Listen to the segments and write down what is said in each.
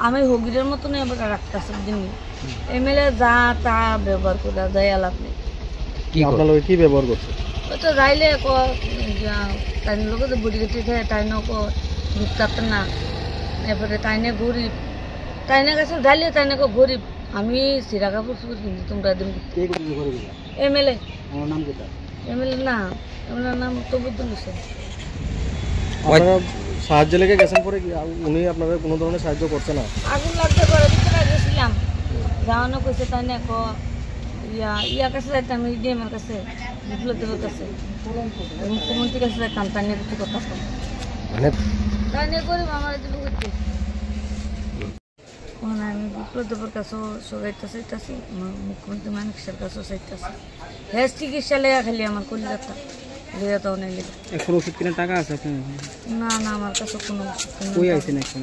আমি হগিরের মতন এবার রাখতেছে দিনই এমএলএ যা তা ব্যবহার করে যায় আলাপ নেই। আপনার লোক কি ব্যবহার করছে? ওই তো যাইলে তাই লোক তো বুড়ি গেছে তাই নক ঢুকতে না, এরপরে তাইনে গরিব তাইনে কাছে যাইলে তাইনে গরিব আমি সিরা কাপড় চুপড় কিনছি তোমরা দিন এমএলএ এমএলএ না এমএলএ নাম তবুদ্দুল হোসেন। আপনারা সাহায্য লেগে গেছেন পরে কি উনি আপনাদের কোনো ধরনের সাহায্য করছে না? আগুন লাগতে করে ভিতরে গেছিলাম যাওয়ানো কইছে তাই না ইয়া কাছে যাইতাম ডিএমের কাছে বিপ্লবদেবের কাছে মুখ্যমন্ত্রীর কাছে যাইতাম তাই নিয়ে কিছু কথা মানে তাই নিয়ে গরিব আমার দিব করতে আমি বিপ্লবদেবের কাছেও সবাইতে চাইতেছি মুখ্যমন্ত্রী মানিকের কাছেও চাইতেছি হ্যাঁ চিকিৎসা লেগা খালি আমার কলিজাটা লেগা তো অনেক লেগে। এখন ওষুধ কিনে টাকা আছে আপনার? না না আমার কাছে কোনো ওষুধ কই আইছেন এখন?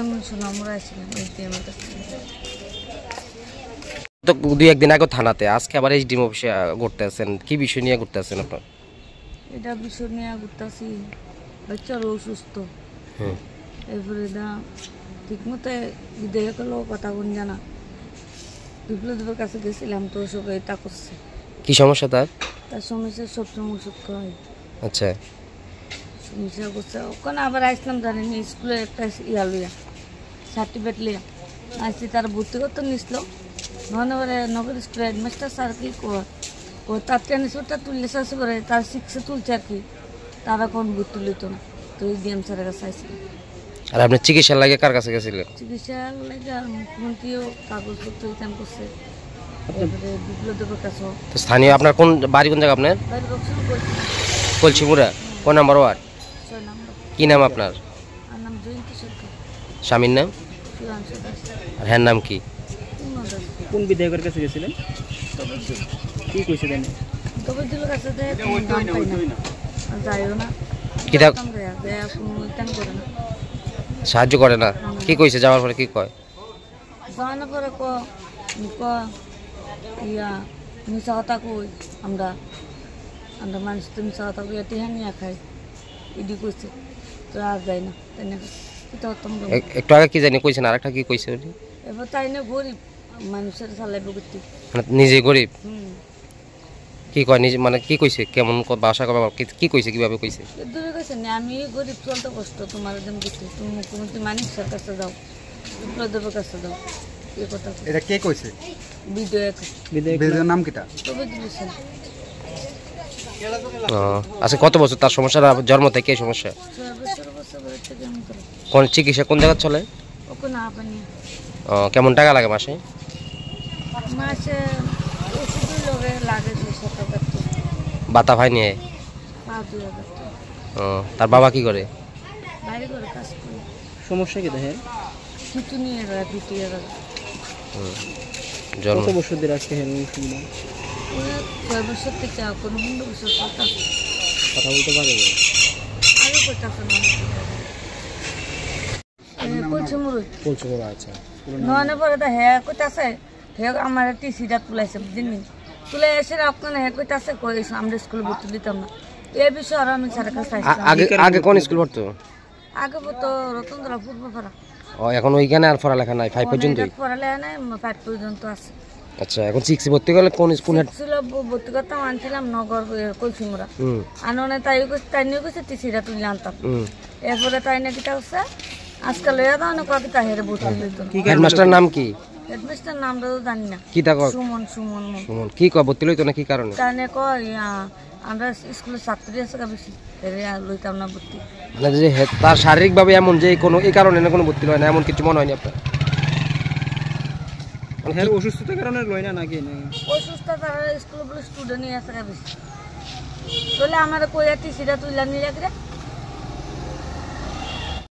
এমন শোনা আমরা আসছিলাম এই ডিএমের কাছে। তো 2-1 দিন আগে থানাতে, আজকে আবার এইচডিএম অফিসে ঘুরতে আছেন, কি বিষয় নিয়ে ঘুরতে আছেন আপনার? এটা বিষয় নিয়ে ঘুরতেছি বাচ্চারও অসুস্থ এরপরে না ঠিক মতো দেখে গেলেও কথা বল জানা বিপ্লবদেবের কাছে গেছিলাম তো সব এটা করছে। কি সমস্যা তার? তার সমস্যা সবসময় ওষুধ খাওয়াই। আচ্ছা সমস্যা করছে ওখানে আবার আসলাম জানেন স্কুলে একটা ইয়া লইয়া সার্টিফিকেট লিয়া আসছি তারা ভর্তি করতে নিছিল নগরে নগর স্কুলের হেডমাস্টার স্যার কি ও তার ট্রান্সফারটা তুললে আসে করে তার 6-এ তুলছে আর কি, তারা কোন ভর্তি লিত না তো এই ডিএম স্যারের কাছে আসছিলাম। আর আপনি চিকিৎসার লাগে কার কাছে গেছিলেন? চিকিৎসার লাগে মুখ্যমন্ত্রীও কাগজপত্র রিটার্ন করছে এরপরে বিপ্লবদেবের কাছেও। তো স্থানীয় আপনার কোন বাড়ি, কোন জায়গা আপনার? বাইরে বক্সন করছি কলসিপুরা কোন নাম্বার ওয়ার্ড? 6 নম্বর। কি নাম আপনার? আর নাম জয়ন্তী সরকার। স্বামীর নাম? সুরাংশু দাস। আর হ্যার নাম কি? কোন বিধায়কের কাছে গেছিলেন? তবুদ্দুল। কি কইছে জানেন? তবুদ্দুলের কাছে দেয় কোনো দাম পাই না আর যাইও না কিটা দেয় কোনো রিটার্ন করে না, সাহায্য করে না? কি কইছে যাওয়ার পরে কি কয়? যাওয়ানোর পরে ইয়া মিশা কথা কই আমরা আমরা মানুষ তো মিশা কথা কই টিহা নিয়ে খাই ইডি কইছে তো আর যাই না তাই না একটু আগে কি জানি কইছেন, আরেকটা কি কইছে উনি? এবার তাই না গরিব মানুষের চালাইব করতে মানে নিজে গরিব? কি কয় নিজে মানে কি কইছে, কেমন বাসা কি কইছে, কিভাবে কইছে? দূরে কইছে না আমি গরিব চলতে কষ্ট তোমার একদম করতে তুমি মুখ্যমন্ত্রী মানিকের কাছে যাও বিপ্লবদেবের কাছে যাও এই কথা। এটা কে কইছে? বিধায়কের নাম কিটা? তবুদ্দুল হোসেন। আচ্ছা কত বছর তার সমস্যা? জন্ম থেকে এই সমস্যা? 6 বছর থেকে আমি করি। কোন চিকিৎসা কোন জায়গা চলে? ওকে না পানি কেমন টাকা লাগে মাসে? মাসে ওষুধের লগে লাগে 200 টাকা। বাতা ভাই নিয়ে? 2000 টাকা। তার বাবা কি করে? বাইরে করে কাজ করে। সমস্যা কি দেখেন? কিছু নিয়ে গেল পিটিয়ে গেল। কত বছর ধরে আজকে হেলমেট অসুবিধা? 6 বছর থেকে কোনো 15 বছর কথা বলতে পারে আগে করতেছে না পলচুমুরা। আচ্ছা নয় পরে তো হ্যাঁ কইতাছে হ্যাঁ আমার টিসিটা তুলাইছে বুঝলি তুলে এসে আপনার হ্যাঁ কইতাছে কই আমরা স্কুলে ভর্তি দিতাম না এই বিষয়ে আর আমি স্যারের কাছে আগে কোন স্কুল পড়তো? আগে তো রতনতলা পূর্বপাড়া। এখন ওইখানে আর পড়ালেখা নাই? 5 পর্যন্ত পড়ালেখা নাই 5 পর্যন্ত আছে। আচ্ছা এখন 6 ভর্তি করলে কোন স্কুল ছিল ভর্তি করতাম আনছিলাম নগর কলসিমুরা আননে তাই নিয়ে গেছে টিসিটা তুলে আনতাম এরপরে তাই না কিটা হচ্ছে আজকাল এরা তো অনেক কথা হেরে ভর্তি দিত। হেডমাস্টার নাম কি? হেডমাস্টার নামটা তো জানি না। কি তা সুমন সুমন সুমন কি কয় ভর্তি লইতো না কি কারণে? তাই না কয় আমরা স্কুলের ছাত্রী আছে বেশি লইতাম না ভর্তি। মানে যে তার শারীরিকভাবে এমন যে কোনো এই কারণে না কোনো ভর্তি হয় না এমন কিছু মনে হয়নি আপনার? মানে অসুস্থতার কারণে লয় না নাকি? অসুস্থ তারা স্কুলে স্টুডেন্টই আছে বেশি তাহলে আমার কই টিসিটা তুইলা নিয়ে রাখলে